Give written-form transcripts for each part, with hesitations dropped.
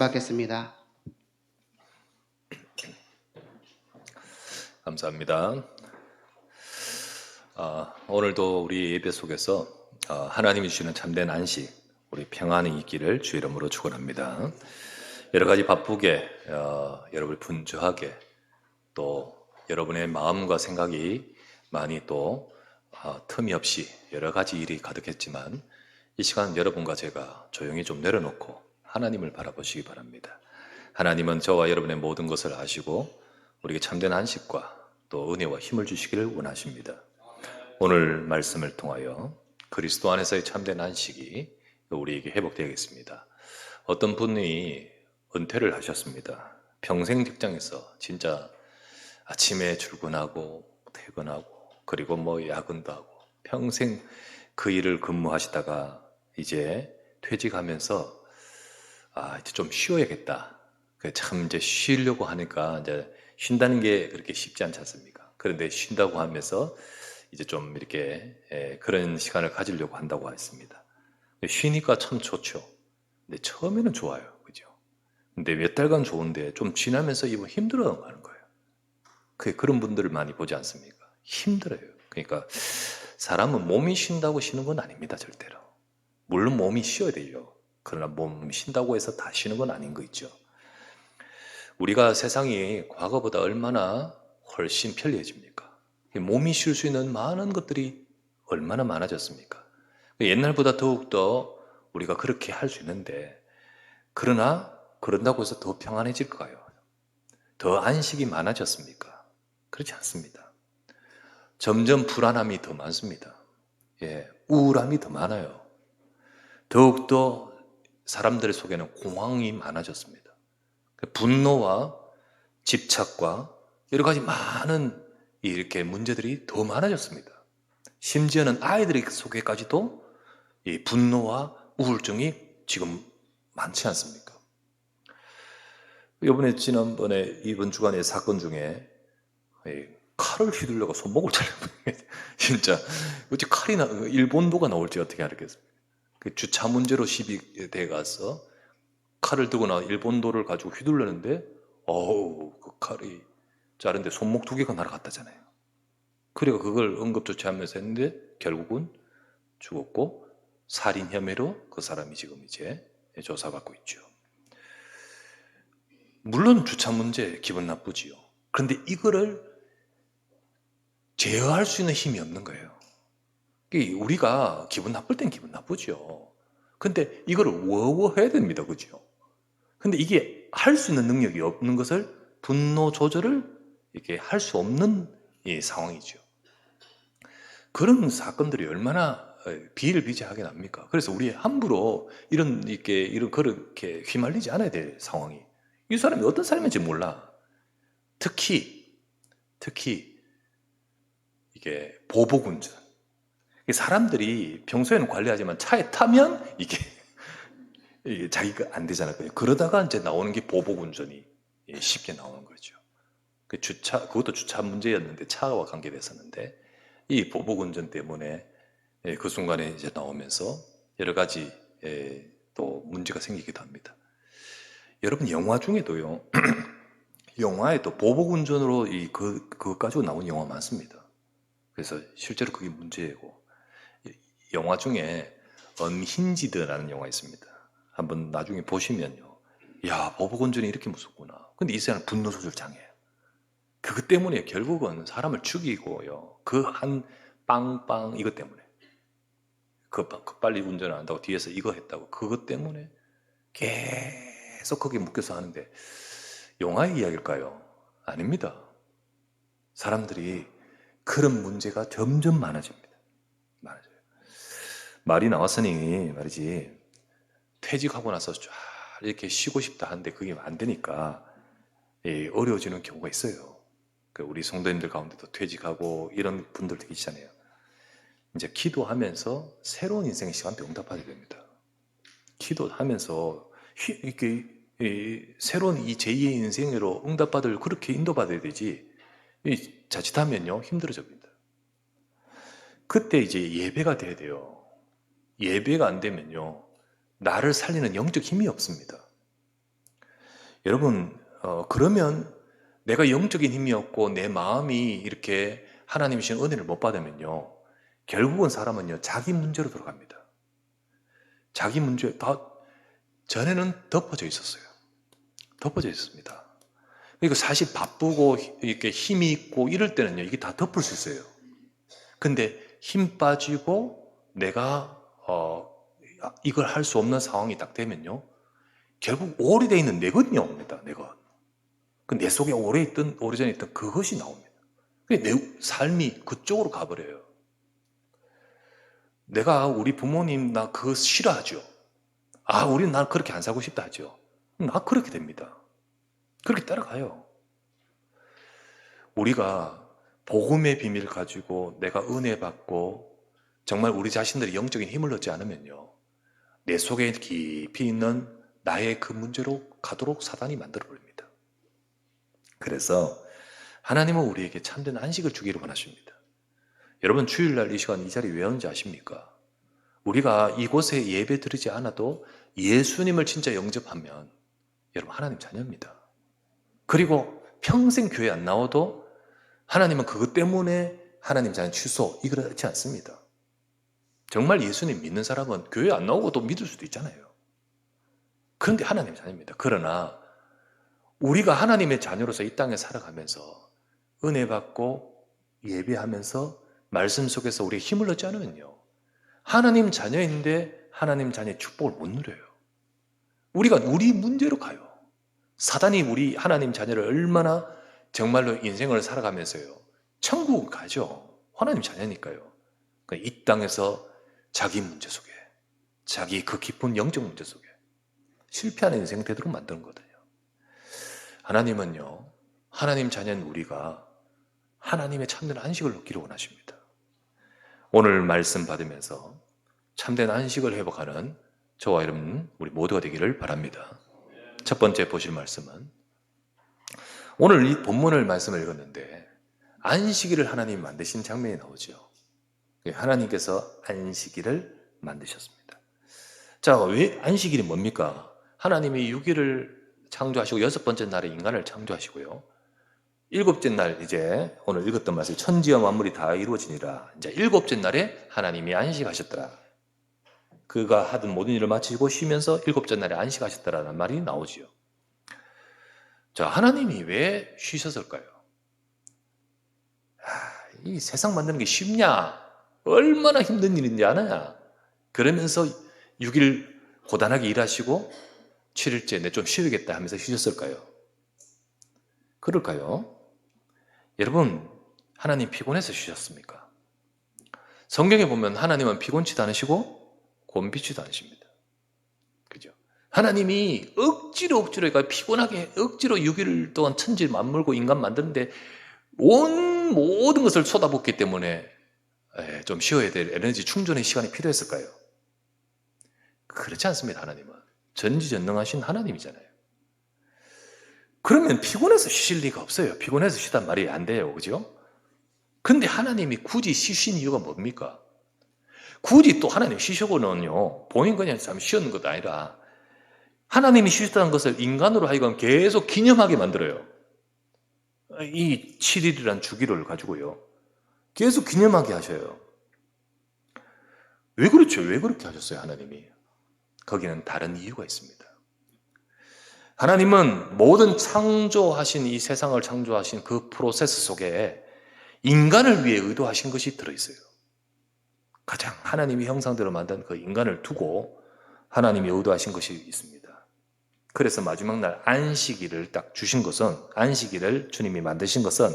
받겠습니다. 감사합니다. 오늘도 우리 예배 속에서 하나님이 주시는 참된 안식, 우리 평안이 있기를 주 이름으로 축원합니다. 여러 가지 바쁘게, 여러분 분주하게, 또 여러분의 마음과 생각이 많이 또 틈이 없이 여러 가지 일이 가득했지만 이 시간 여러분과 제가 조용히 좀 내려놓고 하나님을 바라보시기 바랍니다. 하나님은 저와 여러분의 모든 것을 아시고 우리에게 참된 안식과 또 은혜와 힘을 주시기를 원하십니다. 오늘 말씀을 통하여 그리스도 안에서의 참된 안식이 우리에게 회복되겠습니다. 어떤 분이 은퇴를 하셨습니다. 평생 직장에서 진짜 아침에 출근하고 퇴근하고 그리고 야근도 하고 평생 그 일을 근무하시다가 이제 퇴직하면서 이제 좀 쉬어야겠다. 참 이제 쉬려고 하니까 이제 쉰다는 게 그렇게 쉽지 않지 않습니까? 그런데 쉰다고 하면서 이제 좀 이렇게 그런 시간을 가지려고 한다고 했습니다. 쉬니까 참 좋죠. 근데 처음에는 좋아요. 그죠? 근데 몇 달간 좋은데 좀 지나면서 이분 힘들어 하는 거예요. 그런 분들을 많이 보지 않습니까? 힘들어요. 그러니까 사람은 몸이 쉰다고 쉬는 건 아닙니다. 절대로. 물론 몸이 쉬어야 돼요. 그러나 몸 쉰다고 해서 다 쉬는 건 아닌 거 있죠. 우리가 세상이 과거보다 얼마나 훨씬 편리해집니까? 몸이 쉴 수 있는 많은 것들이 얼마나 많아졌습니까? 옛날보다 더욱더 우리가 그렇게 할 수 있는데, 그러나 그런다고 해서 더 평안해질까요? 더 안식이 많아졌습니까? 그렇지 않습니다. 점점 불안함이 더 많습니다. 우울함이 더 많아요. 더욱더 사람들 속에는 공황이 많아졌습니다. 분노와 집착과 여러 가지 많은 이렇게 문제들이 더 많아졌습니다. 심지어는 아이들 속에까지도 이 분노와 우울증이 지금 많지 않습니까? 지난번에 이번 주간의 사건 중에 칼을 휘둘러가 손목을 잘라버린 진짜 어찌 일본도가 나올지 어떻게 알겠습니까? 그 주차 문제로 시비에 돼 가서 칼을 들고 나 일본도를 가지고 휘둘렀는데 그 칼이 자른데 손목 2개가 날아갔다잖아요. 그리고 그걸 응급조치하면서 했는데 결국은 죽었고 살인 혐의로 그 사람이 지금 이제 조사받고 있죠. 물론 주차 문제 기분 나쁘지요. 그런데 이거를 제어할 수 있는 힘이 없는 거예요. 우리가 기분 나쁠 땐 기분 나쁘죠. 근데 이거를 워워해야 됩니다. 그죠? 근데 이게 할 수 있는 능력이 없는 것을 분노 조절을 이렇게 할 수 없는 이 상황이죠. 그런 사건들이 얼마나 비일비재하게 납니까? 그래서 우리 함부로 그렇게 휘말리지 않아야 될 상황이. 이 사람이 어떤 사람인지 몰라. 특히 이게 보복운전. 사람들이 평소에는 관리하지만 차에 타면 이게 자기가 안 되잖아요. 그러다가 이제 나오는 게 보복운전이 쉽게 나오는 거죠. 그것도 주차 문제였는데 차와 관계됐었는데 이 보복운전 때문에 그 순간에 이제 나오면서 여러 가지 또 문제가 생기기도 합니다. 여러분 영화 중에도요. 영화에도 보복운전으로 그거 가지고 나온 영화 많습니다. 그래서 실제로 그게 문제고 영화 중에 언힌지드라는 영화 있습니다. 한번 나중에 보시면요. 야, 보복운전이 이렇게 무섭구나. 근데 이 사람은 분노 조절 장애예요. 그것 때문에 결국은 사람을 죽이고요. 그 한 빵빵 이것 때문에. 그 빨리 운전을 안 한다고 뒤에서 이거 했다고. 그것 때문에 계속 거기에 묶여서 하는데 영화의 이야기일까요? 아닙니다. 사람들이 그런 문제가 점점 많아집니다. 많아져요. 말이 나왔으니 말이지 퇴직하고 나서 쫙 이렇게 쉬고 싶다 하는데 그게 안 되니까 어려워지는 경우가 있어요. 우리 성도님들 가운데도 퇴직하고 이런 분들도 계시잖아요. 이제 기도하면서 새로운 인생의 시간대 응답하게 됩니다. 기도하면서 이렇게 새로운 이 제2의 인생으로 응답받을 그렇게 인도받아야 되지 자칫하면요 힘들어집니다. 그때 이제 예배가 돼야 돼요. 예배가 안 되면요 나를 살리는 영적 힘이 없습니다. 여러분, 그러면 내가 영적인 힘이 없고 내 마음이 이렇게 하나님이 주신 은혜를 못 받으면요, 결국은 사람은요, 자기 문제로 들어갑니다. 자기 문제, 다, 전에는 덮어져 있었어요. 덮어져 있습니다. 그러니까 사실 바쁘고 이렇게 힘이 있고 이럴 때는요, 이게 다 덮을 수 있어요. 근데 힘 빠지고 내가 이걸 할 수 없는 상황이 딱 되면요, 결국 오래돼 있는 내건이 옵니다. 내건. 내 속에 오래전에 있던 그것이 나옵니다. 내 삶이 그쪽으로 가버려요. 내가 우리 부모님 나 그거 싫어하죠. 우리는 난 그렇게 안 살고 싶다 하죠. 나 그렇게 됩니다. 그렇게 따라가요. 우리가 복음의 비밀 가지고 내가 은혜 받고 정말 우리 자신들이 영적인 힘을 얻지 않으면요, 내 속에 깊이 있는 나의 그 문제로 가도록 사단이 만들어 버립니다. 그래서 하나님은 우리에게 참된 안식을 주기를 원하십니다. 여러분, 주일날 이 시간 이 자리 왜 왔는지 아십니까? 우리가 이곳에 예배 드리지 않아도 예수님을 진짜 영접하면 여러분 하나님 자녀입니다. 그리고 평생 교회 안 나와도 하나님은 그것 때문에 하나님 자녀 취소, 이렇지 않습니다. 정말 예수님 믿는 사람은 교회 안 나오고 또 믿을 수도 있잖아요. 그런데 하나님 자녀입니다. 그러나 우리가 하나님의 자녀로서 이 땅에 살아가면서 은혜 받고 예배하면서 말씀 속에서 우리의 힘을 얻지 않으면요, 하나님 자녀인데 하나님 자녀의 축복을 못 누려요. 우리가 우리 문제로 가요. 사단이 우리 하나님 자녀를 얼마나 정말로 인생을 살아가면서요, 천국을 가죠. 하나님 자녀니까요. 그러니까 이 땅에서 자기 문제 속에, 자기 그 깊은 영적 문제 속에 실패하는 인생 되도록 만드는 거거든요. 하나님은요, 하나님 자녀인 우리가 하나님의 참된 안식을 얻기를 원하십니다. 오늘 말씀 받으면서 참된 안식을 회복하는 저와 여러분 우리 모두가 되기를 바랍니다. 첫 번째 보실 말씀은, 오늘 이 본문을 말씀을 읽었는데 안식일을 하나님이 만드신 장면이 나오죠. 하나님께서 안식일을 만드셨습니다. 자, 왜 안식일이 뭡니까? 하나님이 6일을 창조하시고 여섯 번째 날에 인간을 창조하시고요, 일곱째 날, 이제 오늘 읽었던 말씀, 천지와 만물이 다 이루어지니라. 이제 일곱째 날에 하나님이 안식하셨더라. 그가 하던 모든 일을 마치고 쉬면서 일곱째 날에 안식하셨더라는 말이 나오지요. 자, 하나님이 왜 쉬셨을까요? 이 세상 만드는 게 쉽냐? 얼마나 힘든 일인지 아느냐? 그러면서 6일 고단하게 일하시고 7일째 내 좀 쉬어야겠다 하면서 쉬셨을까요? 그럴까요? 여러분, 하나님 피곤해서 쉬셨습니까? 성경에 보면 하나님은 피곤치도 않으시고 곤비치도 않으십니다. 그죠? 하나님이 억지로 그러니까 피곤하게 억지로 6일 동안 천지 만물고 인간 만드는데 온 모든 것을 쏟아붓기 때문에 좀 쉬어야 될 에너지 충전의 시간이 필요했을까요? 그렇지 않습니다. 하나님은 전지전능하신 하나님이잖아요. 그러면 피곤해서 쉬실 리가 없어요. 피곤해서 쉬단 말이 안 돼요. 그죠? 근데 하나님이 굳이 쉬신 이유가 뭡니까? 굳이 또 하나님 쉬시고는요, 본인 그냥 참 쉬었는 것도 아니라 하나님이 쉬셨다는 것을 인간으로 하여금 계속 기념하게 만들어요. 이 7일이란 주기를 가지고요, 계속 기념하게 하셔요. 왜 그렇죠? 왜 그렇게 하셨어요, 하나님이? 거기는 다른 이유가 있습니다. 하나님은 모든 창조하신 이 세상을 창조하신 그 프로세스 속에 인간을 위해 의도하신 것이 들어있어요. 가장 하나님이 형상대로 만든 그 인간을 두고 하나님이 의도하신 것이 있습니다. 그래서 마지막 날 안식일을 딱 주신 것은, 안식일을 주님이 만드신 것은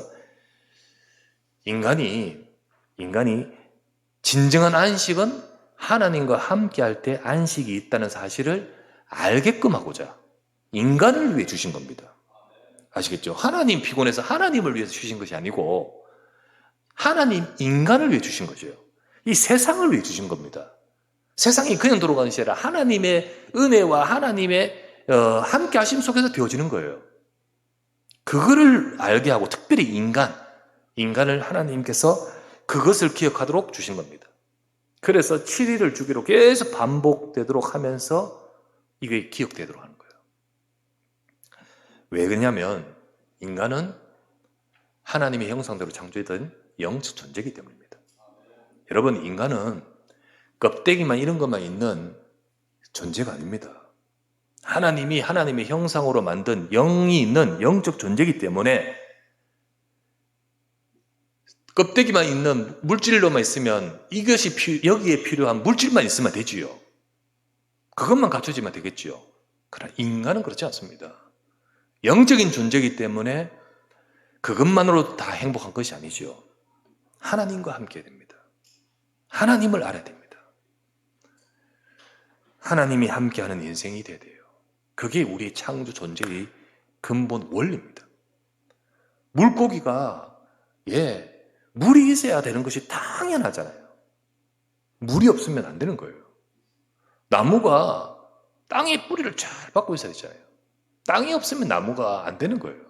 인간이 진정한 안식은 하나님과 함께 할 때 안식이 있다는 사실을 알게끔 하고자 인간을 위해 주신 겁니다. 아시겠죠? 하나님 피곤해서 하나님을 위해서 주신 것이 아니고 하나님 인간을 위해 주신 거죠. 이 세상을 위해 주신 겁니다. 세상이 그냥 돌아가는 것이 아니라 하나님의 은혜와 하나님의 함께 하심 속에서 되어지는 거예요. 그거를 알게 하고 특별히 인간을 하나님께서 그것을 기억하도록 주신 겁니다. 그래서 7일을 주기로 계속 반복되도록 하면서 이게 기억되도록 하는 거예요. 왜 그러냐면 인간은 하나님의 형상대로 창조된 영적 존재이기 때문입니다. 여러분, 인간은 껍데기만 이런 것만 있는 존재가 아닙니다. 하나님이 하나님의 형상으로 만든 영이 있는 영적 존재이기 때문에 껍데기만 있는 물질로만 있으면 이것이 여기에 필요한 물질만 있으면 되지요. 그것만 갖춰지면 되겠지요. 그러나 인간은 그렇지 않습니다. 영적인 존재이기 때문에 그것만으로 다 행복한 것이 아니죠. 하나님과 함께 해야 됩니다. 하나님을 알아야 됩니다. 하나님이 함께하는 인생이 돼야 돼요. 그게 우리의 창조 존재의 근본 원리입니다. 물고기가 물이 있어야 되는 것이 당연하잖아요. 물이 없으면 안 되는 거예요. 나무가 땅에 뿌리를 잘 받고 있어야 되잖아요. 땅이 없으면 나무가 안 되는 거예요.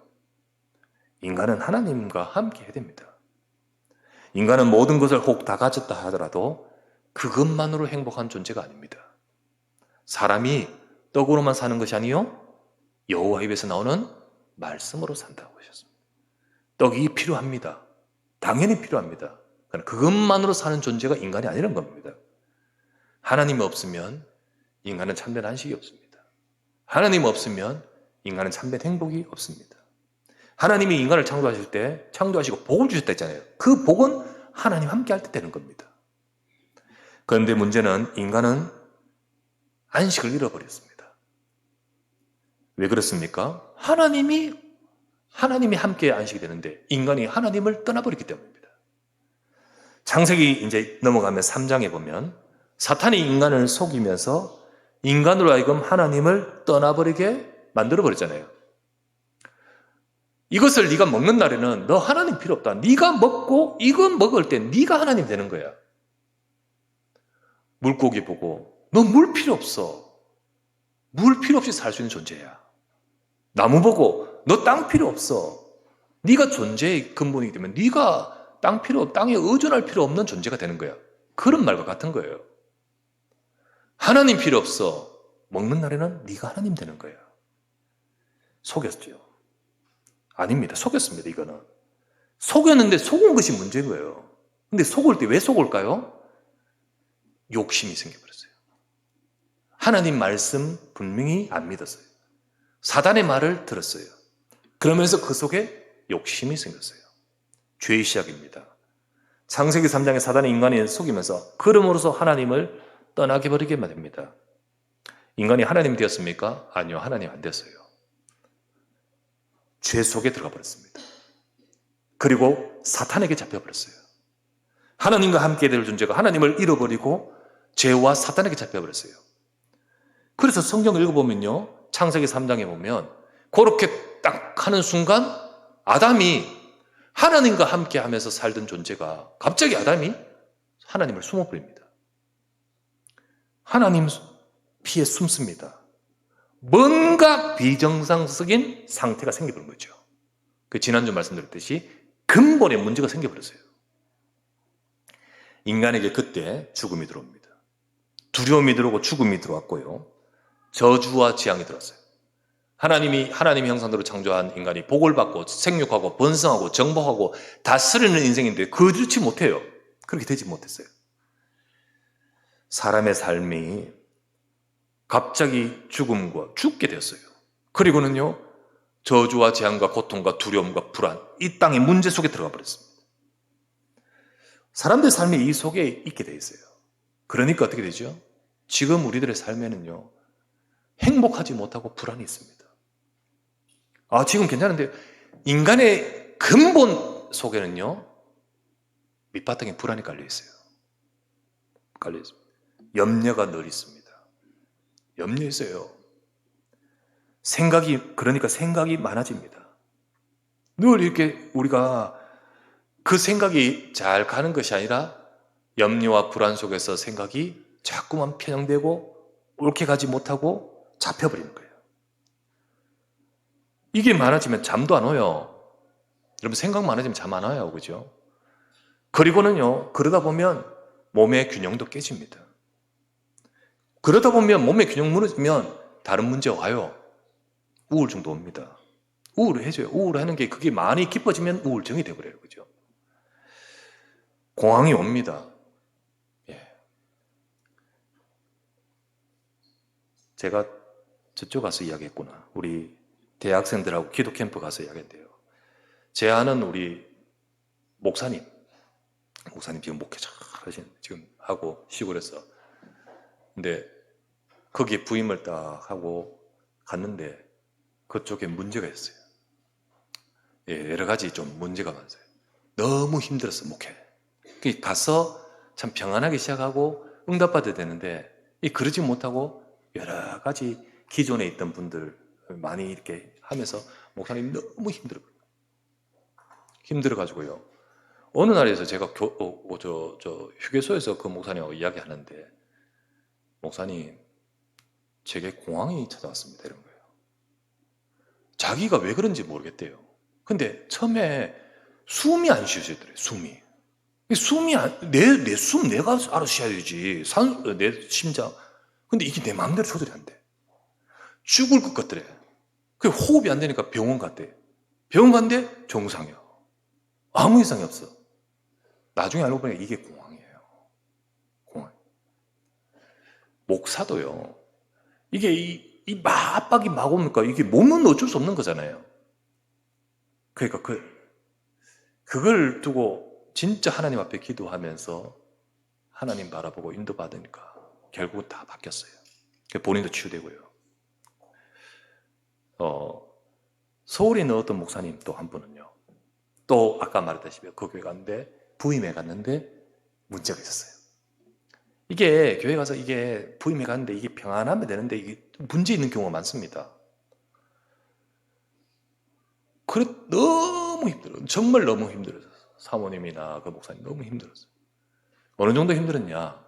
인간은 하나님과 함께 해야 됩니다. 인간은 모든 것을 혹 다 가졌다 하더라도 그것만으로 행복한 존재가 아닙니다. 사람이 떡으로만 사는 것이 아니요 여호와 입에서 나오는 말씀으로 산다고 하셨습니다. 떡이 필요합니다. 당연히 필요합니다. 그러나 그것만으로 사는 존재가 인간이 아니라는 겁니다. 하나님이 없으면 인간은 참된 안식이 없습니다. 하나님 없으면 인간은 참된 행복이 없습니다. 하나님이 인간을 창조하실 때 창조하시고 복을 주셨다 했잖아요. 그 복은 하나님 함께 할 때 되는 겁니다. 그런데 문제는 인간은 안식을 잃어버렸습니다. 왜 그렇습니까? 하나님이 함께 안식이 되는데 인간이 하나님을 떠나버렸기 때문입니다. 창세기 이제 넘어가면 3장에 보면 사탄이 인간을 속이면서 인간으로 하여금 하나님을 떠나버리게 만들어버렸잖아요. 이것을 네가 먹는 날에는 너 하나님 필요 없다. 네가 먹고 이거 먹을 때 네가 하나님 되는 거야. 물고기 보고 너 물 필요 없어. 물 필요 없이 살 수 있는 존재야. 나무 보고 너 땅 필요 없어. 네가 존재의 근본이기 때문에 네가 땅에 의존할 필요 없는 존재가 되는 거야. 그런 말과 같은 거예요. 하나님 필요 없어. 먹는 날에는 네가 하나님 되는 거야. 속였죠. 아닙니다. 속였습니다. 이거는. 속였는데 속은 것이 문제인 거예요. 근데 속을 때 왜 속을까요? 욕심이 생겨버렸어요. 하나님 말씀 분명히 안 믿었어요. 사단의 말을 들었어요. 그러면서 그 속에 욕심이 생겼어요. 죄의 시작입니다. 창세기 3장에 사단이 인간을 속이면서 그럼으로써 하나님을 떠나게 버리게 됩니다. 인간이 하나님 되었습니까? 아니요. 하나님 안 됐어요. 죄 속에 들어가 버렸습니다. 그리고 사탄에게 잡혀버렸어요. 하나님과 함께 될 존재가 하나님을 잃어버리고 죄와 사탄에게 잡혀버렸어요. 그래서 성경을 읽어보면요. 창세기 3장에 보면 그렇게 딱 하는 순간 아담이 하나님과 함께 하면서 살던 존재가 갑자기 아담이 하나님을 숨어버립니다. 하나님 피해 숨습니다. 뭔가 비정상적인 상태가 생겨버린 거죠. 그 지난주 말씀드렸듯이 근본의 문제가 생겨버렸어요. 인간에게 그때 죽음이 들어옵니다. 두려움이 들어오고 죽음이 들어왔고요. 저주와 재앙이 들어왔어요. 하나님의 형상대로 창조한 인간이 복을 받고 생육하고 번성하고 정복하고 다스리는 인생인데 그렇지 못해요. 그렇게 되지 못했어요. 사람의 삶이 갑자기 죽게 되었어요. 그리고는요, 저주와 재앙과 고통과 두려움과 불안, 이 땅의 문제 속에 들어가 버렸습니다. 사람들의 삶이 이 속에 있게 돼 있어요. 그러니까 어떻게 되죠? 지금 우리들의 삶에는요, 행복하지 못하고 불안이 있습니다. 지금 괜찮은데 인간의 근본 속에는요, 밑바탕에 불안이 깔려 있어요. 깔려 있습니다. 염려가 늘 있습니다. 염려 있어요. 그러니까 생각이 많아집니다. 늘 이렇게 우리가 그 생각이 잘 가는 것이 아니라 염려와 불안 속에서 생각이 자꾸만 편향되고 옳게 가지 못하고 잡혀버리는 거예요. 이게 많아지면 잠도 안 와요. 여러분 생각 많아지면 잠 안 와요. 그죠? 그리고는요, 그러다 보면 몸의 균형도 깨집니다. 그러다 보면 몸의 균형 무너지면 다른 문제 와요. 우울증도 옵니다. 우울해져요. 우울하는 게 그게 많이 깊어지면 우울증이 돼버려요. 그죠? 공황이 옵니다. 예. 제가 저쪽 가서 이야기했구나. 우리 대학생들하고 기도 캠프 가서 이야기했대요. 제 아는 우리 목사님 지금 목회 잘 하신, 지금 하고 시골에서. 근데 거기에 부임을 딱 하고 갔는데 그쪽에 문제가 있어요. 예, 여러 가지 좀 문제가 많아요. 너무 힘들었어, 목회. 가서 참 평안하게 시작하고 응답받아야 되는데 그러지 못하고 여러 가지 기존에 있던 분들 많이 이렇게 하면서 목사님 너무 힘들어가지고요. 어느 날에서 제가 휴게소에서 그 목사님하고 이야기하는데, 목사님, 제게 공황이 찾아왔습니다. 이런 거예요. 자기가 왜 그런지 모르겠대요. 근데 처음에 숨이 안 쉬어지더래요. 내 숨 내가 알아서 쉬어야 되지. 내 심장. 근데 이게 내 마음대로 조절이 안 돼. 죽을 것 같더래. 그 호흡이 안 되니까 병원 갔대. 병원 갔는데 정상이야. 아무 이상이 없어. 나중에 알고 보니까 이게 공황이에요. 공황. 목사도요. 이게 이 압박이 막 오니까 이게 몸은 어쩔 수 없는 거잖아요. 그러니까 그걸 두고 진짜 하나님 앞에 기도하면서 하나님 바라보고 인도받으니까 결국은 다 바뀌었어요. 본인도 치유되고요. 서울에 있는 어떤 목사님 또 한 분은요. 또 아까 말했다시피 그 교회 갔는데 부임해 갔는데 문제가 있었어요. 이게 교회 가서 이게 부임해 갔는데 이게 평안하면 되는데 이게 문제 있는 경우가 많습니다. 그래 너무 힘들어. 정말 너무 힘들었어요. 사모님이나 그 목사님 너무 힘들었어요. 어느 정도 힘들었냐?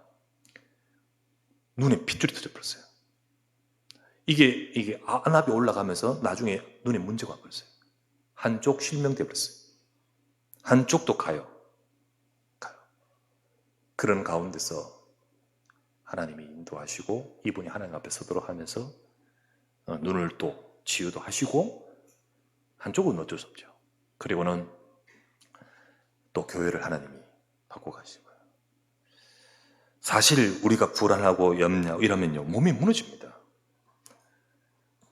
눈에 핏줄이 터져버렸어요. 이게 안압이 올라가면서 나중에 눈에 문제가 와버렸어요. 한쪽 실명돼 버렸어요. 한쪽도 가요. 그런 가운데서 하나님이 인도하시고 이분이 하나님 앞에 서도록 하면서 눈을 또 치유도 하시고, 한쪽은 어쩔 수 없죠. 그리고는 또 교회를 하나님이 바꿔 가시고요. 사실 우리가 불안하고 염려하고 이러면요, 몸이 무너집니다.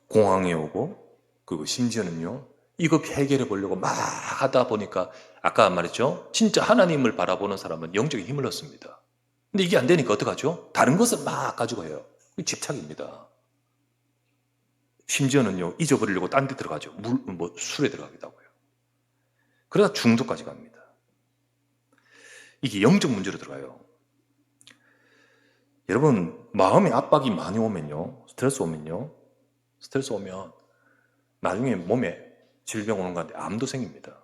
공황이 오고, 그리고 심지어는요, 이거 해결해 보려고 막 하다 보니까 아까 말했죠, 진짜 하나님을 바라보는 사람은 영적인 힘을 얻습니다. 근데 이게 안 되니까 어떡하죠? 다른 것을 막 가지고 해요. 집착입니다. 심지어는요, 잊어버리려고 딴 데 들어가죠. 술에 들어가기도 하고요. 그러다 중독까지 갑니다. 이게 영적 문제로 들어가요. 여러분, 마음의 압박이 많이 오면요, 스트레스 오면 나중에 몸에 질병 오는 건데 암도 생깁니다.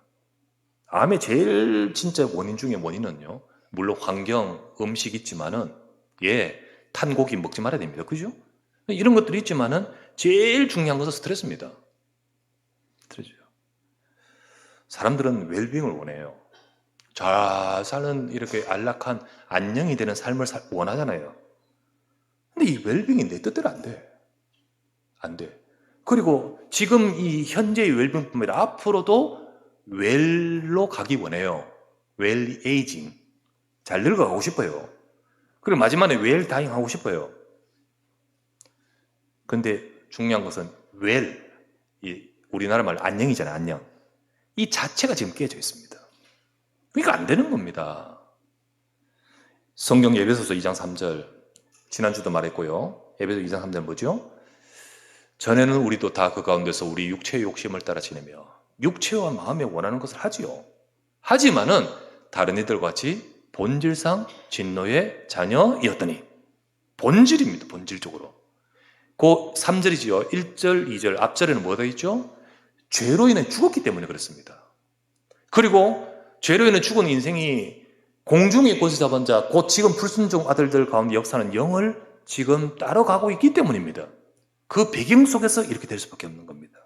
암의 제일 진짜 원인 중에 원인은요, 물론 환경, 음식 있지만은, 탄 고기 먹지 말아야 됩니다. 그죠? 이런 것들이 있지만은 제일 중요한 것은 스트레스입니다. 스트레스죠. 사람들은 웰빙을 원해요. 잘 사는 이렇게 안락한 안녕이 되는 삶을 원하잖아요. 근데 이 웰빙이 내 뜻대로 안 돼. 안 돼. 그리고 지금 이 현재의 웰빙뿐만 아니라 앞으로도 웰로 가기 원해요. 웰 에이징. 잘 늙어가고 싶어요. 그리고 마지막에 웰 다잉 하고 싶어요. 근데 중요한 것은 웰, 우리나라 말로 안녕이잖아요. 안녕. 이 자체가 지금 깨져 있습니다. 그러니까 안 되는 겁니다. 성경 에베소서 2장 3절, 지난주도 말했고요. 에베소 2장 3절 뭐죠? 전에는 우리도 다 그 가운데서 우리 육체의 욕심을 따라 지내며 육체와 마음에 원하는 것을 하지요. 하지만은 다른 이들과 같이 본질상 진노의 자녀이었더니, 본질입니다. 본질적으로. 그 3절이지요. 1절, 2절 앞절에는 뭐가 있죠? 죄로 인해 죽었기 때문에 그렇습니다. 그리고 죄로 인해 죽은 인생이 공중의 꽃을 잡은 자, 곧 지금 불순종 아들들 가운데 역사하는 영을 지금 따라가고 있기 때문입니다. 그 배경 속에서 이렇게 될 수밖에 없는 겁니다.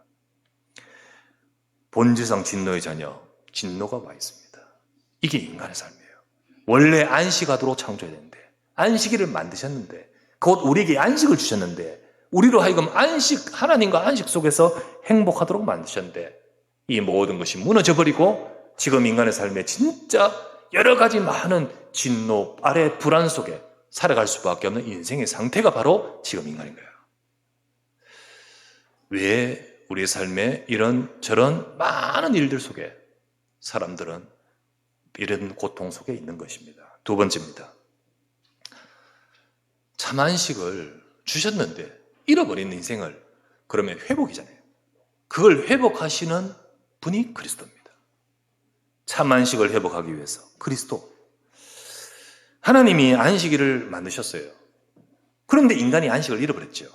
본질상 진노의 자녀, 진노가 와 있습니다. 이게 인간의 삶이에요. 원래 안식하도록 창조해야 되는데, 안식일을 만드셨는데, 곧 우리에게 안식을 주셨는데 우리로 하여금 하나님과 안식 속에서 행복하도록 만드셨는데 이 모든 것이 무너져버리고 지금 인간의 삶에 진짜 여러 가지 많은 진노, 아래 불안 속에 살아갈 수밖에 없는 인생의 상태가 바로 지금 인간인 거예요. 왜 우리의 삶에 이런 저런 많은 일들 속에 사람들은 이런 고통 속에 있는 것입니다. 두 번째입니다. 참 안식을 주셨는데 잃어버린 인생을 그러면 회복이잖아요. 그걸 회복하시는 분이 그리스도입니다. 참 안식을 회복하기 위해서 그리스도. 하나님이 안식일을 만드셨어요. 그런데 인간이 안식을 잃어버렸죠.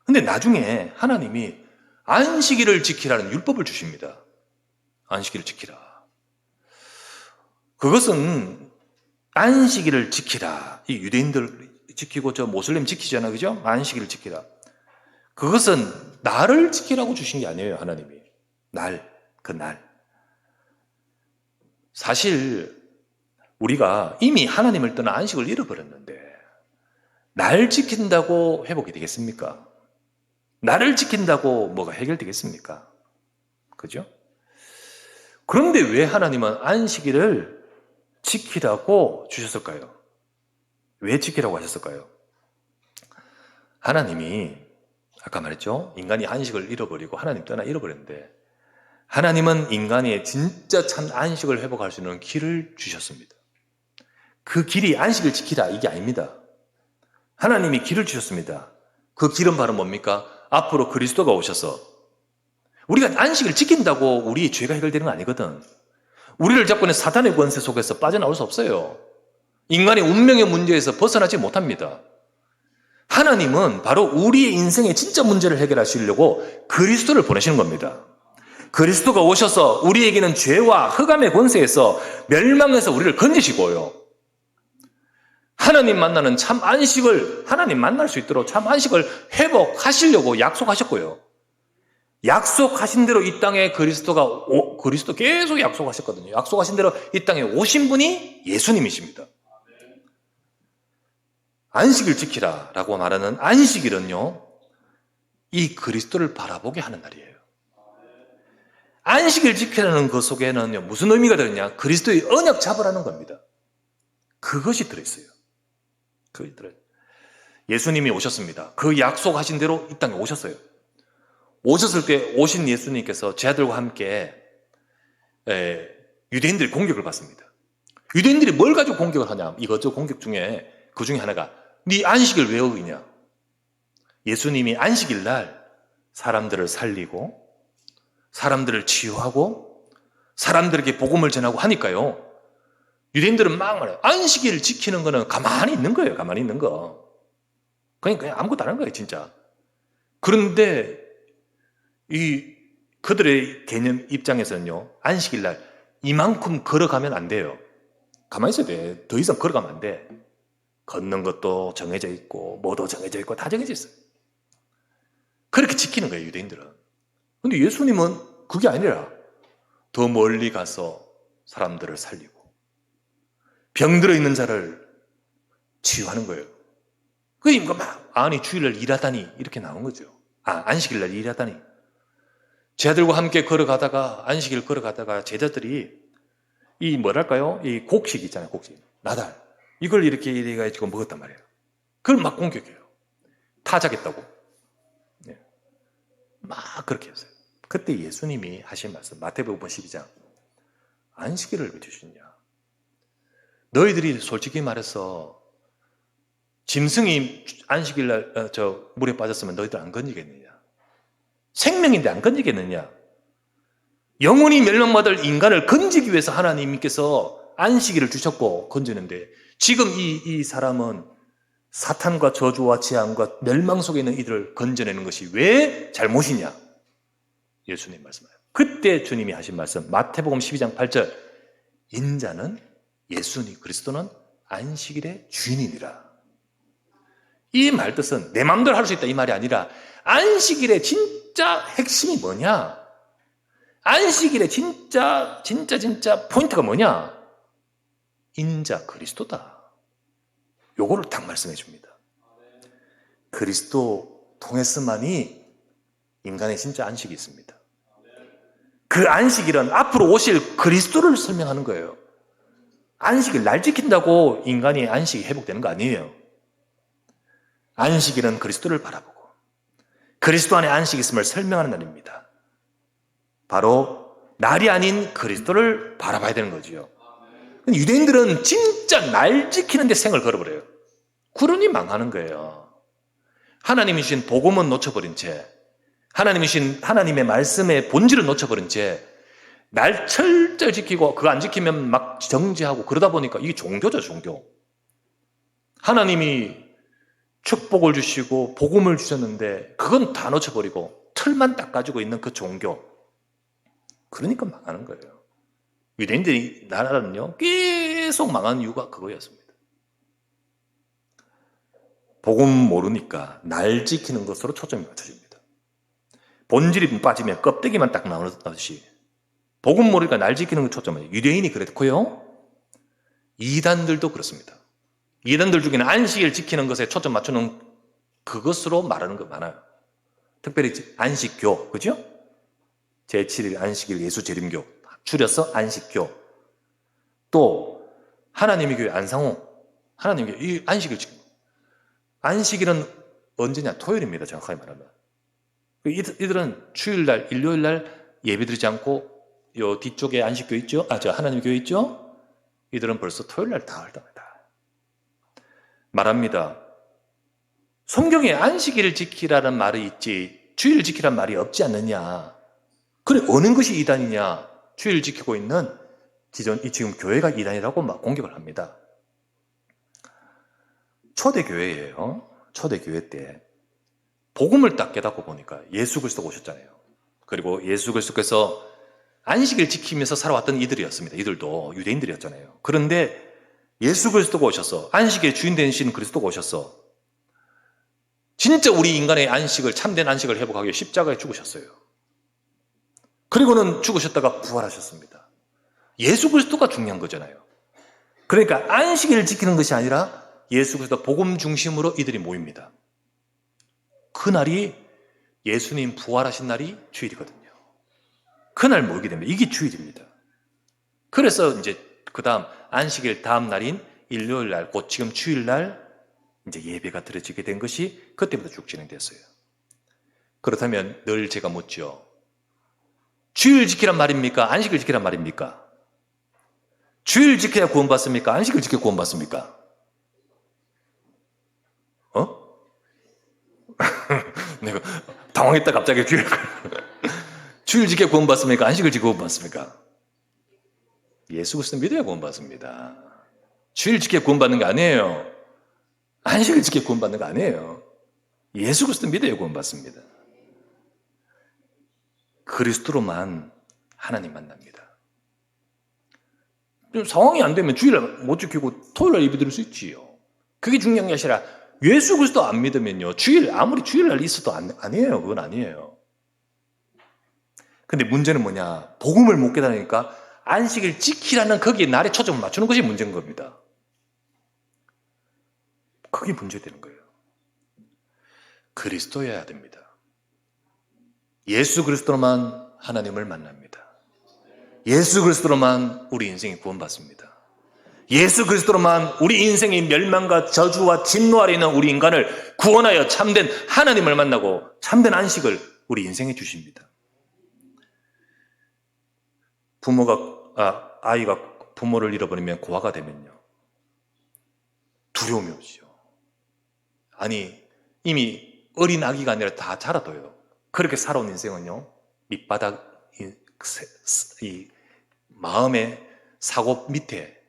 근데 나중에 하나님이 안식일을 지키라는 율법을 주십니다. 안식일을 지키라. 그것은 안식일을 지키라. 이 유대인들 지키고 저 모슬림 지키잖아요. 그죠? 안식일을 지키라. 그것은 날을 지키라고 주신 게 아니에요. 하나님이. 그 날. 사실 우리가 이미 하나님을 떠나 안식을 잃어버렸는데 날 지킨다고 회복이 되겠습니까? 나를 지킨다고 뭐가 해결되겠습니까? 그죠? 그런데 왜 하나님은 안식일을 지키라고 주셨을까요? 왜 지키라고 하셨을까요? 하나님이 아까 말했죠? 인간이 안식을 잃어버리고 하나님 떠나 잃어버렸는데 하나님은 인간의 진짜 참 안식을 회복할 수 있는 길을 주셨습니다. 그 길이 안식을 지키라 이게 아닙니다. 하나님이 길을 주셨습니다. 그 길은 바로 뭡니까? 앞으로 그리스도가 오셔서 우리가 안식을 지킨다고 우리 죄가 해결되는 건 아니거든. 우리를 잡고 있는 사탄의 권세 속에서 빠져나올 수 없어요. 인간의 운명의 문제에서 벗어나지 못합니다. 하나님은 바로 우리의 인생의 진짜 문제를 해결하시려고 그리스도를 보내시는 겁니다. 그리스도가 오셔서 우리에게는 죄와 흑암의 권세에서 멸망해서 우리를 건지시고요. 하나님 만나는 참 안식을 하나님 만날 수 있도록 참 안식을 회복하시려고 약속하셨고요. 약속하신 대로 이 땅에 그리스도 계속 약속하셨거든요. 약속하신 대로 이 땅에 오신 분이 예수님이십니다. 안식을 지키라라고 말하는 안식일은요, 이 그리스도를 바라보게 하는 날이에요. 안식을 지키라는 것 속에는요, 무슨 의미가 들었냐? 그리스도의 언약 잡으라는 겁니다. 그것이 들어있어요. 그것이 들어있어요. 예수님이 오셨습니다. 그 약속하신 대로 이 땅에 오셨어요. 오셨을 때 오신 예수님께서 제 아들과 함께 유대인들이 공격을 받습니다. 유대인들이 뭘 가지고 공격을 하냐? 이것저 공격 중에 그 중에 하나가 네 안식일 왜 어기냐? 예수님이 안식일 날 사람들을 살리고 사람들을 치유하고 사람들에게 복음을 전하고 하니까요. 유대인들은 막 말해요. 안식일 지키는 거는 가만히 있는 거예요. 가만히 있는 거. 그냥 아무것도 안 하는 거예요. 진짜. 그런데 그들의 개념 입장에서는요. 안식일 날 이만큼 걸어가면 안 돼요. 가만히 있어야 돼. 더 이상 걸어가면 안 돼. 걷는 것도 정해져 있고 뭐도 정해져 있고 다 정해져 있어요. 그렇게 지키는 거예요. 유대인들은. 근데 예수님은 그게 아니라 더 멀리 가서 사람들을 살리고 병들어 있는 자를 치유하는 거예요. 그러니까 막 아니 주일날 일하다니 이렇게 나온 거죠. 안식일날 일하다니. 제 아들과 함께 걸어가다가 안식일 걸어가다가 제자들이 이 뭐랄까요? 이 곡식 있잖아요. 곡식. 나달. 이걸 이렇게 해가지고 먹었단 말이에요. 그걸 막 공격해요. 타작했다고. 네. 막 그렇게 했어요. 그때 예수님이 하신 말씀 마태복음 12장 안식일을 왜 주시냐? 너희들이 솔직히 말해서 짐승이 안식일날 물에 빠졌으면 너희들 안 건지겠느냐? 생명인데 안 건지겠느냐? 영원히 멸망받을 인간을 건지기 위해서 하나님께서 안식일을 주셨고 건지는데 지금 이 사람은 사탄과 저주와 재앙과 멸망 속에 있는 이들을 건져내는 것이 왜 잘못이냐? 예수님 말씀하세요. 그때 주님이 하신 말씀 마태복음 12장 8절 인자는 예수님 그리스도는 안식일의 주인이니라. 이 말 뜻은 내 마음대로 할 수 있다 이 말이 아니라 안식일의 진짜 핵심이 뭐냐? 안식일의 진짜 포인트가 뭐냐? 인자 그리스도다. 요거를 딱 말씀해 줍니다. 그리스도 통했으만이 인간의 진짜 안식이 있습니다. 그 안식일은 앞으로 오실 그리스도를 설명하는 거예요. 안식일 날 지킨다고 인간이 안식이 회복되는 거 아니에요. 안식일은 그리스도를 바라보고 그리스도 안에 안식이 있음을 설명하는 날입니다. 바로 날이 아닌 그리스도를 바라봐야 되는 거지요. 유대인들은 진짜 날 지키는 데 생을 걸어버려요. 그러니 망하는 거예요. 하나님이 주신 복음은 놓쳐버린 채, 하나님이 주신 하나님의 말씀의 본질을 놓쳐버린 채, 날 철저히 지키고 그거 안 지키면 막 정죄하고 그러다 보니까 이게 종교죠, 종교. 하나님이 축복을 주시고 복음을 주셨는데 그건 다 놓쳐버리고 틀만 딱 가지고 있는 그 종교. 그러니까 망하는 거예요. 유대인들이 나라는요 계속 망한 이유가 그거였습니다. 복음 모르니까 날 지키는 것으로 초점이 맞춰집니다. 본질이 빠지면 껍데기만 딱 나오듯이 복음 모르니까 날 지키는 것 초점이에요. 유대인이 그랬고요. 이단들도 그렇습니다. 이단들 중에는 안식일 지키는 것에 초점 맞추는 그것으로 말하는 거 많아요. 특별히 안식교, 그죠? 제7일 안식일 예수 재림교, 줄여서 안식교. 또 하나님의 교회 안상호, 하나님의 교회 이 안식일 지킵니다. 안식일은 언제냐? 토요일입니다. 정확하게 말하면. 이들은 주일날, 일요일날 예배드리지 않고 요 뒤쪽에 안식교 있죠? 하나님의 교회 있죠? 이들은 벌써 토요일날 다 활동합니다. 말합니다. 성경에 안식일을 지키라는 말이 있지 주일을 지키라는 말이 없지 않느냐. 그래 어느 것이 이단이냐. 주일 지키고 있는 지금 교회가 이단이라고 막 공격을 합니다. 초대교회예요. 초대교회 때 복음을 딱 깨닫고 보니까 예수 그리스도가 오셨잖아요. 그리고 예수 그리스도께서 안식일 지키면서 살아왔던 이들이었습니다. 이들도 유대인들이었잖아요. 그런데 예수 그리스도가 오셨어. 안식의 주인 되신 그리스도가 오셨어. 진짜 우리 인간의 안식을 참된 안식을 회복하기 위해 십자가에 죽으셨어요. 그리고는 죽으셨다가 부활하셨습니다. 예수 그리스도가 중요한 거잖아요. 그러니까 안식일을 지키는 것이 아니라 예수 그리스도 복음 중심으로 이들이 모입니다. 그날이 예수님 부활하신 날이 주일이거든요. 그날 모이게 됩니다. 이게 주일입니다. 그래서 이제 그 다음 안식일 다음 날인 일요일 날, 곧 지금 주일 날 이제 예배가 드려지게 된 것이 그때부터 쭉 진행됐어요. 그렇다면 늘 제가 묻죠. 주일 지키란 말입니까? 안식일 지키란 말입니까? 주일 지켜야 구원받습니까? 안식일 지켜야 구원받습니까? 내가 당황했다 갑자기 주일 지켜야 구원받습니까? 안식일 지켜야 구원받습니까? 예수 그리스도 믿어야 구원받습니다. 주일 지켜야 구원받는 거 아니에요. 안식일 지켜야 구원받는 거 아니에요. 예수 그리스도 믿어야 구원받습니다. 그리스도로만 하나님 만납니다. 상황이 안 되면 주일 못 지키고 토요일 날 예배 드릴 수 있지요. 그게 중요한 게 아니라 예수 그리스도 안 믿으면요. 아무리 주일날 있어도 아니에요. 그건 아니에요. 근데 문제는 뭐냐. 복음을 못 깨달으니까 안식일 지키라는 거기에 날에 초점을 맞추는 것이 문제인 겁니다. 그게 문제되는 거예요. 그리스도여야 됩니다. 예수 그리스도로만 하나님을 만납니다. 예수 그리스도로만 우리 인생이 구원받습니다. 예수 그리스도로만 우리 인생의 멸망과 저주와 진노 아래 있는 우리 인간을 구원하여 참된 하나님을 만나고 참된 안식을 우리 인생에 주십니다. 아이가 부모를 잃어버리면 고아가 되면요. 두려움이 없죠. 아니 이미 어린 아기가 아니라 다 자라도요. 그렇게 살아온 인생은요. 밑바닥 이 마음의 사고 밑에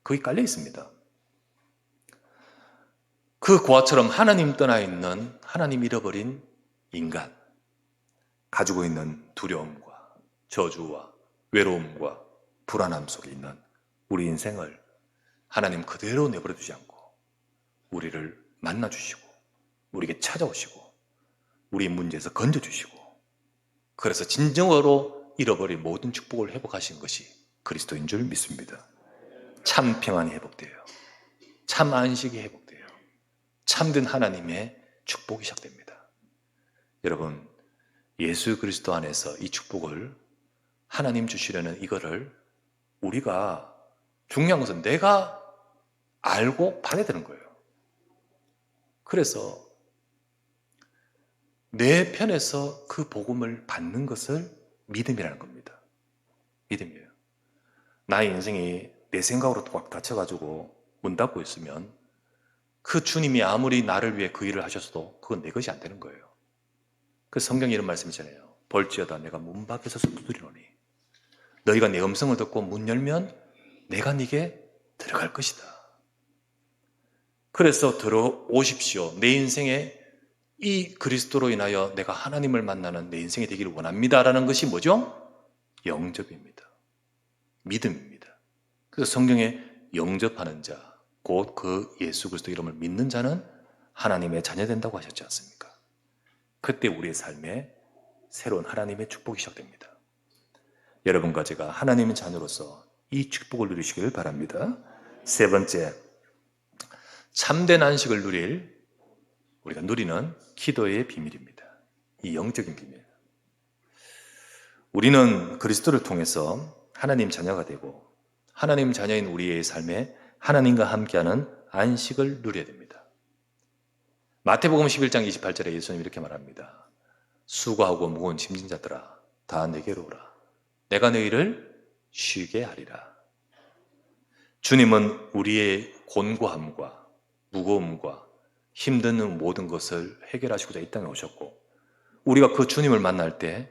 거기 깔려 있습니다. 그 고아처럼 하나님 떠나 있는 하나님 잃어버린 인간 가지고 있는 두려움과 저주와 외로움과 불안함 속에 있는 우리 인생을 하나님 그대로 내버려 두지 않고 우리를 만나주시고 우리에게 찾아오시고 우리의 문제에서 건져주시고 그래서 진정으로 잃어버린 모든 축복을 회복하신 것이 그리스도인 줄 믿습니다. 참 평안이 회복돼요. 참 안식이 회복돼요. 참된 하나님의 축복이 시작됩니다. 여러분, 예수 그리스도 안에서 이 축복을 하나님 주시려는 이거를 우리가 중요한 것은 내가 알고 받아야 되는 거예요. 그래서 내 편에서 그 복음을 받는 것을 믿음이라는 겁니다. 믿음이에요. 나의 인생이 내 생각으로 꽉 닫혀가지고 문 닫고 있으면 그 주님이 아무리 나를 위해 그 일을 하셨어도 그건 내 것이 안 되는 거예요. 그 성경에 이런 말씀이잖아요. 볼지어다 내가 문 밖에서 두드리노니 너희가 내 음성을 듣고 문 열면 내가 네게 들어갈 것이다. 그래서 들어오십시오. 내 인생에 이 그리스도로 인하여 내가 하나님을 만나는 내 인생이 되기를 원합니다라는 것이 뭐죠? 영접입니다. 믿음입니다. 그래서 성경에 영접하는 자, 곧 그 예수 그리스도 이름을 믿는 자는 하나님의 자녀 된다고 하셨지 않습니까? 그때 우리의 삶에 새로운 하나님의 축복이 시작됩니다. 여러분과 제가 하나님의 자녀로서 이 축복을 누리시길 바랍니다. 세 번째, 참된 안식을 우리가 누리는 기도의 비밀입니다. 이 영적인 비밀. 우리는 그리스도를 통해서 하나님 자녀가 되고 하나님 자녀인 우리의 삶에 하나님과 함께하는 안식을 누려야 됩니다. 마태복음 11장 28절에 예수님이 이렇게 말합니다. 수고하고 무거운 짐진 자들아 다 내게로 오라. 내가 너희를 쉬게 하리라. 주님은 우리의 곤고함과 무거움과 힘든 모든 것을 해결하시고자 이 땅에 오셨고 우리가 그 주님을 만날 때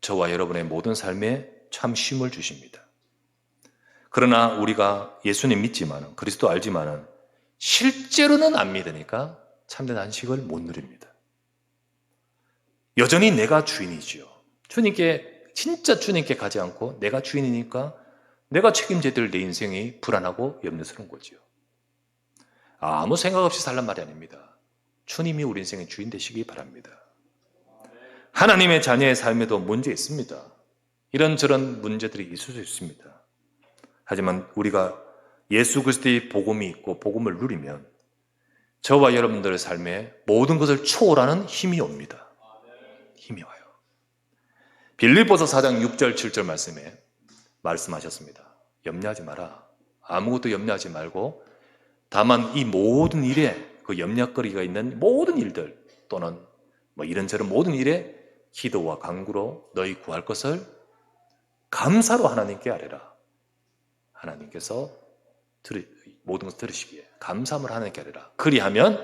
저와 여러분의 모든 삶에 참 쉼을 주십니다. 그러나 우리가 예수님 믿지만은 그리스도 알지만은 실제로는 안 믿으니까 참된 안식을 못 누립니다. 여전히 내가 주인이지요. 진짜 주님께 가지 않고 내가 주인이니까 내가 책임져야 될 내 인생이 불안하고 염려스러운 거지요. 아무 생각 없이 살란 말이 아닙니다. 주님이 우리 인생의 주인 되시기 바랍니다. 하나님의 자녀의 삶에도 문제 있습니다. 이런저런 문제들이 있을 수 있습니다. 하지만 우리가 예수 그리스도의 복음이 있고 복음을 누리면 저와 여러분들의 삶에 모든 것을 초월하는 힘이 옵니다. 힘이 와요. 빌립보서 4장 6절 7절 말씀에 말씀하셨습니다. 염려하지 마라. 아무것도 염려하지 말고 다만 이 모든 일에 그 염려거리가 있는 모든 일들 또는 이런저런 모든 일에 기도와 간구로 너희 구할 것을 감사로 하나님께 아뢰라. 하나님께서 모든 것을 들으시기에 감사함을 하나님께 아뢰라. 그리하면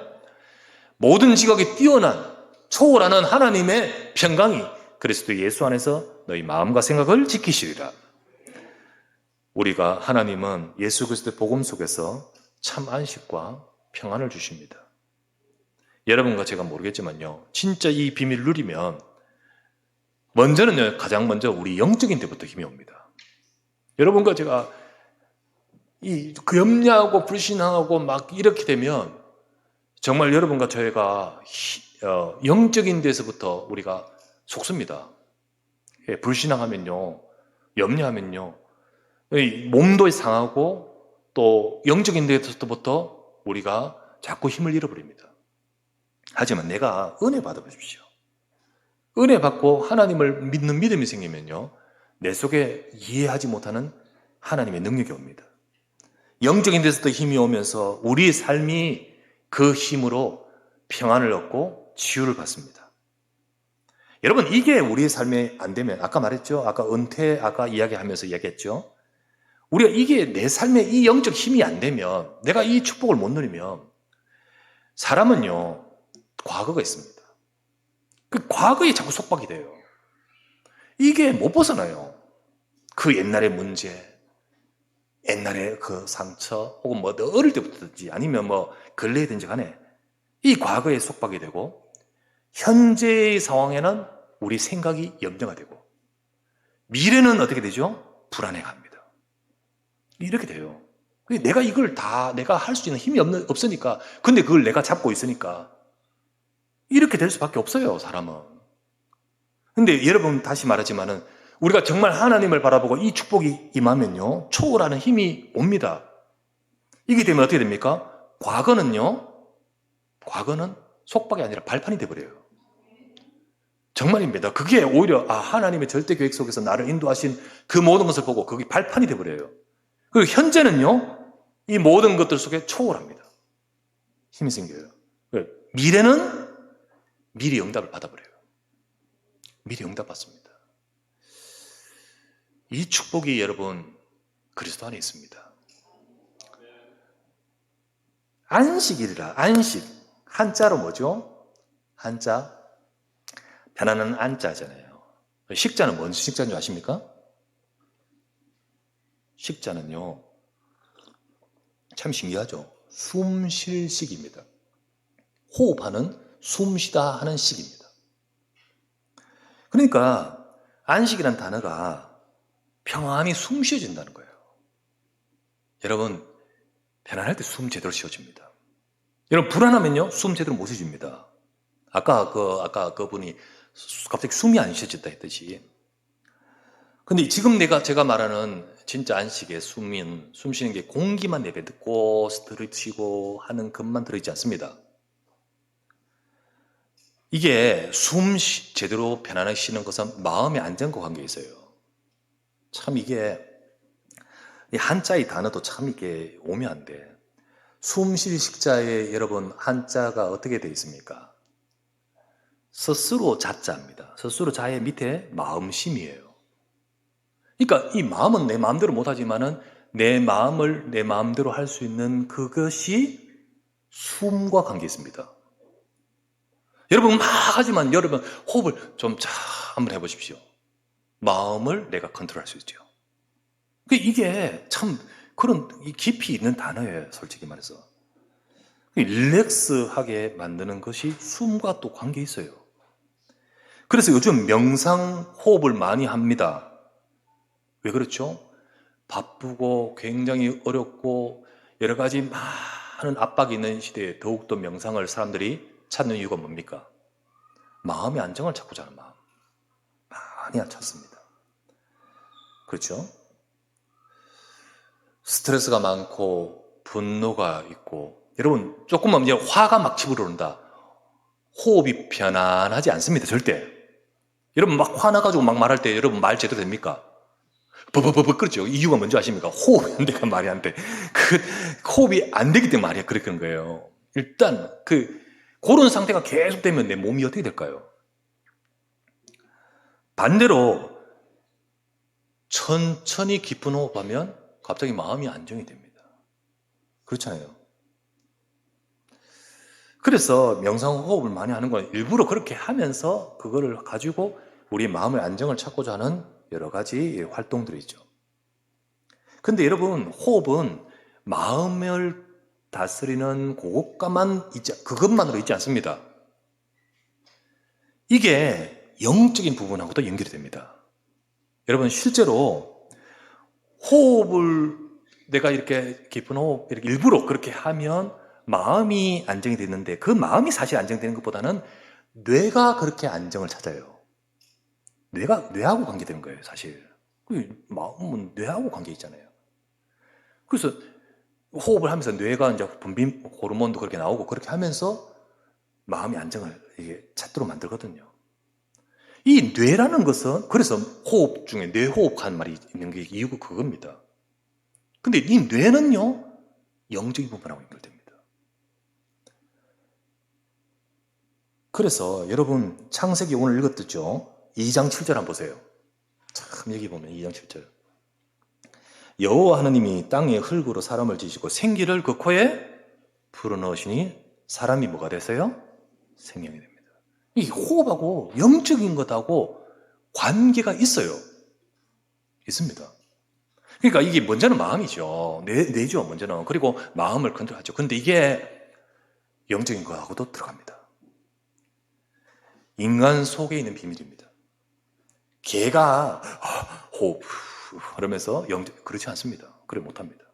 모든 지각이 뛰어난 초월하는 하나님의 평강이 그리스도 예수 안에서 너희 마음과 생각을 지키시리라. 우리가 하나님은 예수 그리스도의 복음 속에서 참 안식과 평안을 주십니다. 여러분과 제가 모르겠지만요. 진짜 이 비밀을 누리면 가장 먼저 우리 영적인 데부터 힘이 옵니다. 여러분과 제가 그 염려하고 불신하고 막 이렇게 되면 정말 여러분과 저희가 영적인 데서부터 우리가 속습니다. 불신앙하면요. 염려하면요. 몸도 상하고 또 영적인 데서부터 우리가 자꾸 힘을 잃어버립니다. 하지만 내가 은혜 받아보십시오. 은혜 받고 하나님을 믿는 믿음이 생기면요. 내 속에 이해하지 못하는 하나님의 능력이 옵니다. 영적인 데서도 힘이 오면서 우리의 삶이 그 힘으로 평안을 얻고 치유를 받습니다. 여러분 이게 우리의 삶에 안 되면 아까 말했죠. 아까 이야기하면서 이야기했죠. 우리가 이게 내 삶에 이 영적 힘이 안 되면 내가 이 축복을 못 누리면 사람은요. 과거가 있습니다. 그 과거에 자꾸 속박이 돼요. 이게 못 벗어나요. 그 옛날의 문제, 옛날의 그 상처 혹은 어릴 때부터든지 아니면 근래든지 간에 이 과거에 속박이 되고 현재의 상황에는 우리 생각이 염려가 되고 미래는 어떻게 되죠? 불안해갑니다. 이렇게 돼요. 내가 이걸 다 내가 할 수 있는 힘이 없으니까 근데 그걸 내가 잡고 있으니까 이렇게 될 수밖에 없어요. 사람은. 근데 여러분 다시 말하지만은 우리가 정말 하나님을 바라보고 이 축복이 임하면요 초월하는 힘이 옵니다. 이게 되면 어떻게 됩니까? 과거는 속박이 아니라 발판이 돼버려요. 정말입니다. 그게 오히려 하나님의 절대 계획 속에서 나를 인도하신 그 모든 것을 보고 그게 발판이 되어버려요. 그리고 현재는요, 이 모든 것들 속에 초월합니다. 힘이 생겨요. 미래는 미리 응답을 받아버려요. 미리 응답 받습니다. 이 축복이 여러분 그리스도 안에 있습니다. 안식일이라, 안식. 한자로 뭐죠? 한자, 편안한 안자잖아요. 식자는 뭔 식자인 줄 아십니까? 식자는요, 참 신기하죠? 숨 쉴 식입니다. 호흡하는, 숨 쉬다 하는 식입니다. 그러니까 안식이라는 단어가 평안히 숨 쉬어진다는 거예요. 여러분, 편안할 때 숨 제대로 쉬어집니다. 여러분, 불안하면요, 숨 제대로 못 쉬어집니다. 아까 그분이 갑자기 숨이 안 쉬어졌다 했듯이. 근데 지금 제가 말하는 진짜 안식의 숨 쉬는 게 공기만 내뱉고 들이쉬고 하는 것만 들어있지 않습니다. 이게 제대로 편안하게 쉬는 것은 마음의 안정과 관계가 있어요. 참 이게 이 한자의 단어도 참 이게 오묘한데, 숨 쉴 식자에 여러분 한자가 어떻게 되어 있습니까? 스스로 자자입니다. 스스로 자의 밑에 마음심이에요. 그러니까 이 마음은 내 마음대로 못하지만은 내 마음을 내 마음대로 할 수 있는 그것이 숨과 관계 있습니다. 여러분 막 하지만 여러분 호흡을 좀 한번 해보십시오. 마음을 내가 컨트롤할 수 있죠. 이게 참 그런 깊이 있는 단어예요. 솔직히 말해서. 릴렉스하게 만드는 것이 숨과 또 관계 있어요. 그래서 요즘 명상 호흡을 많이 합니다. 왜 그렇죠? 바쁘고 굉장히 어렵고 여러 가지 많은 압박이 있는 시대에 더욱더 명상을 사람들이 찾는 이유가 뭡니까? 마음의 안정을 찾고자 하는 마음. 많이 안 찾습니다. 그렇죠? 스트레스가 많고 분노가 있고, 여러분 조금만 이제 화가 막 치부러온다. 호흡이 편안하지 않습니다. 절대. 여러분 막 화나가지고 막 말할 때 여러분 말 제대로 됩니까? 버버버버 그렇죠. 이유가 뭔지 아십니까? 호흡이 안 돼가 말이 안 돼. 호흡이 안 되기 때문에 말이 그렇게 거예요. 일단 그런 상태가 계속 되면 내 몸이 어떻게 될까요? 반대로 천천히 깊은 호흡하면 갑자기 마음이 안정이 됩니다. 그렇잖아요. 그래서 명상호흡을 많이 하는 건 일부러 그렇게 하면서 그거를 가지고 우리 마음의 안정을 찾고자 하는 여러 가지 활동들이 있죠. 근데 여러분, 호흡은 마음을 다스리는 그것만으로 있지 않습니다. 이게 영적인 부분하고도 연결이 됩니다. 여러분, 실제로 호흡을 내가 이렇게 깊은 호흡, 이렇게 일부러 그렇게 하면 마음이 안정이 되는데, 그 마음이 사실 안정되는 것보다는 뇌가 그렇게 안정을 찾아요. 뇌하고 관계되는 거예요, 사실. 마음은 뇌하고 관계 있잖아요. 그래서 호흡을 하면서 뇌가 이제 분비 호르몬도 그렇게 나오고 그렇게 하면서 마음의 안정을 이게 찾도록 만들거든요. 이 뇌라는 것은, 그래서 호흡 중에 뇌호흡하는 말이 있는 게 이유가 그겁니다. 근데 이 뇌는요, 영적인 부분하고 연결됩니다. 그래서 여러분 창세기 오늘 읽었죠? 2장 7절 한번 보세요. 참 여기 보면 2장 7절. 여호와 하나님이 땅에 흙으로 사람을 지으시고 생기를 그 코에 불어넣으시니 사람이 뭐가 되세요? 생명이 됩니다. 이 호흡하고 영적인 것하고 관계가 있어요. 있습니다. 그러니까 이게 먼저는 마음이죠. 뇌죠, 먼저는. 그리고 마음을 컨트롤하죠. 근데 이게 영적인 것하고도 들어갑니다. 인간 속에 있는 비밀입니다. 개가 호흡 그러면서 그렇지 않습니다. 그래 못합니다.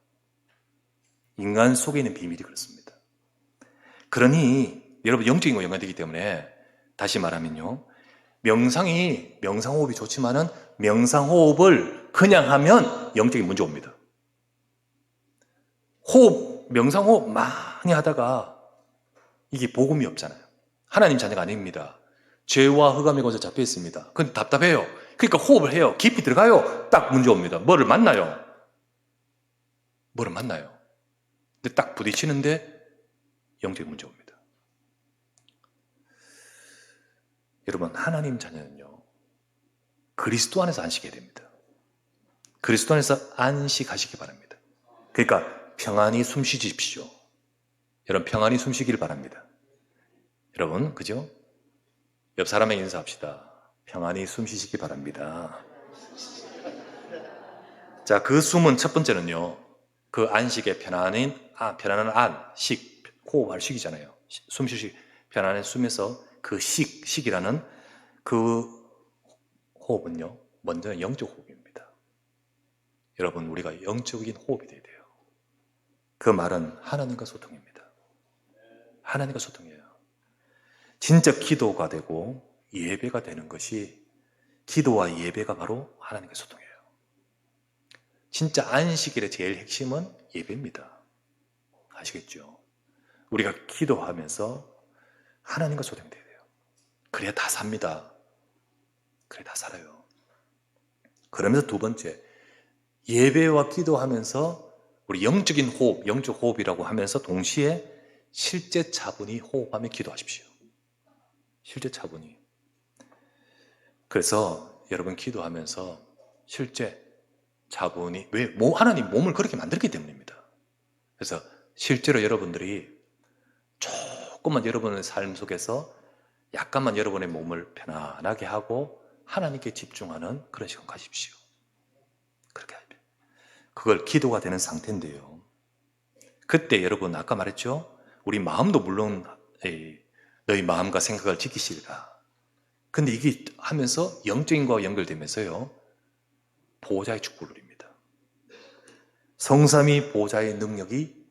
인간 속에 있는 비밀이 그렇습니다. 그러니 여러분 영적인 거 연관되기 때문에 다시 말하면요, 명상호흡이 좋지만은 명상호흡을 그냥 하면 영적인 문제 옵니다. 명상호흡 많이 하다가 이게 복음이 없잖아요. 하나님 자녀가 아닙니다. 죄와 흑암의 권세 잡혀 있습니다. 근데 답답해요. 그러니까 호흡을 해요. 깊이 들어가요. 딱 문제 옵니다. 뭐를 만나요? 뭐를 만나요? 근데 딱 부딪히는데 영적인 문제 옵니다. 여러분, 하나님 자녀는요, 그리스도 안에서 안식해야 됩니다. 그리스도 안에서 안식하시기 바랍니다. 그러니까 평안히 숨 쉬십시오. 여러분, 평안히 숨 쉬길 바랍니다. 여러분, 그죠? 옆 사람에게 인사합시다. 평안히 숨 쉬시기 바랍니다. 자, 그 숨은 첫 번째는요, 그 안식의 편안한 안, 식, 호흡할 식이잖아요. 숨 쉬시, 편안한 숨에서 그 식이라는 그 호흡은요, 먼저 영적 호흡입니다. 여러분, 우리가 영적인 호흡이 돼야 돼요. 그 말은 하나님과 소통입니다. 하나님과 소통이에요. 진짜 기도가 되고 예배가 되는 것이, 기도와 예배가 바로 하나님과 소통이에요. 진짜 안식일의 제일 핵심은 예배입니다. 아시겠죠? 우리가 기도하면서 하나님과 소통돼야 돼요. 그래야 다 삽니다. 그래야 다 살아요. 그러면서 두 번째, 예배와 기도하면서 우리 영적인 호흡, 영적 호흡이라고 하면서 동시에 실제 차분히 호흡하며 기도하십시오. 실제 차분히. 그래서 여러분 기도하면서 실제 차분히, 왜? 하나님 몸을 그렇게 만들기 때문입니다. 그래서 실제로 여러분들이 조금만 여러분의 삶 속에서 약간만 여러분의 몸을 편안하게 하고 하나님께 집중하는 그런 시간 가십시오. 그렇게 하십시오. 그걸 기도가 되는 상태인데요. 그때 여러분 아까 말했죠? 우리 마음도 물론 너희 마음과 생각을 지키시리라. 근데 이게 하면서 영적인 것과 연결되면서요, 보호자의 축복을 누립니다. 성삼위 보호자의 능력이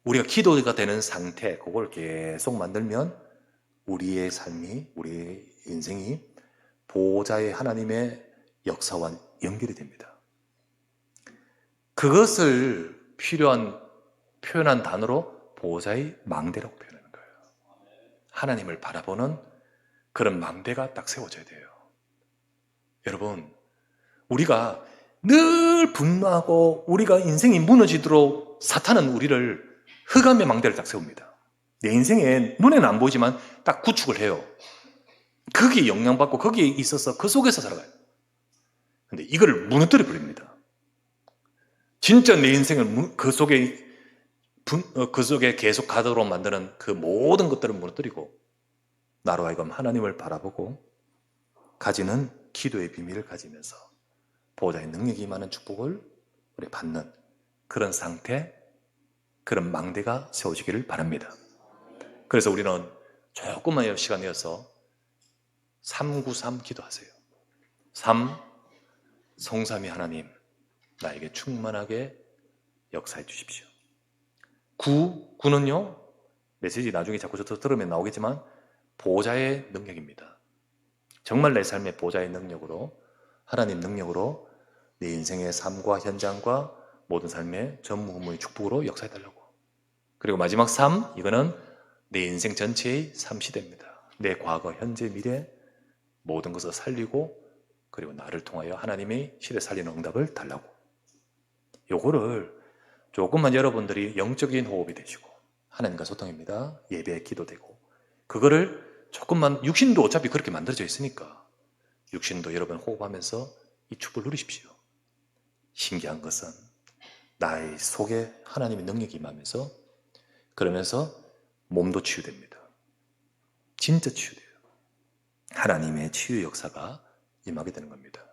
우리가 기도가 되는 상태, 그걸 계속 만들면 우리의 삶이, 우리의 인생이 보호자의 하나님의 역사와 연결이 됩니다. 그것을 표현한 단어로 보호자의 망대라고 표현하는 거예요. 하나님을 바라보는 그런 망대가 딱 세워져야 돼요. 여러분, 우리가 늘 분노하고 우리가 인생이 무너지도록 사탄은 우리를 흑암의 망대를 딱 세웁니다. 내 인생에 눈에는 안 보이지만 딱 구축을 해요. 거기에 영향받고 거기에 있어서 그 속에서 살아가요. 근데 이거를 무너뜨려 버립니다. 진짜 내 인생을 그 속에 계속 가도록 만드는 그 모든 것들을 무너뜨리고 나로 하여금 하나님을 바라보고 가지는 기도의 비밀을 가지면서 보호자의 능력이 임하는 축복을 우리 받는 그런 상태, 그런 망대가 세워지기를 바랍니다. 그래서 우리는 조금만 시간 내어서 393 기도하세요. 3. 성삼위 하나님, 나에게 충만하게 역사해 주십시오. 9는요, 메시지 나중에 자꾸 저 들으면 나오겠지만 보호자의 능력입니다. 정말 내 삶의 보호자의 능력으로, 하나님 능력으로 내 인생의 삶과 현장과 모든 삶의 전무후무의 축복으로 역사해달라고. 그리고 마지막 3, 이거는 내 인생 전체의 삶시대입니다. 내 과거, 현재, 미래 모든 것을 살리고 그리고 나를 통하여 하나님의 시대 살리는 응답을 달라고. 요거를 조금만 여러분들이 영적인 호흡이 되시고 하나님과 소통입니다. 예배에 기도되고 그거를 조금만, 육신도 어차피 그렇게 만들어져 있으니까 육신도 여러분 호흡하면서 이 축복을 누리십시오. 신기한 것은 나의 속에 하나님의 능력이 임하면서 그러면서 몸도 치유됩니다. 진짜 치유돼요. 하나님의 치유 역사가 임하게 되는 겁니다.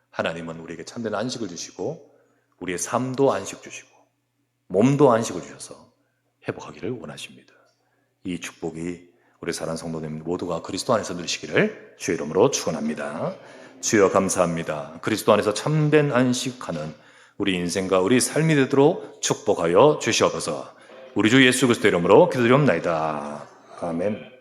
하나님은 우리에게 참된 안식을 주시고 우리의 삶도 안식 주시고 몸도 안식을 주셔서 회복하기를 원하십니다. 이 축복이 우리 사랑하는 성도님 모두가 그리스도 안에서 누리시기를 주의 이름으로 축원합니다. 주여 감사합니다. 그리스도 안에서 참된 안식하는 우리 인생과 우리 삶이 되도록 축복하여 주시옵소서. 우리 주 예수 그리스도 이름으로 기도드리옵나이다. 아멘.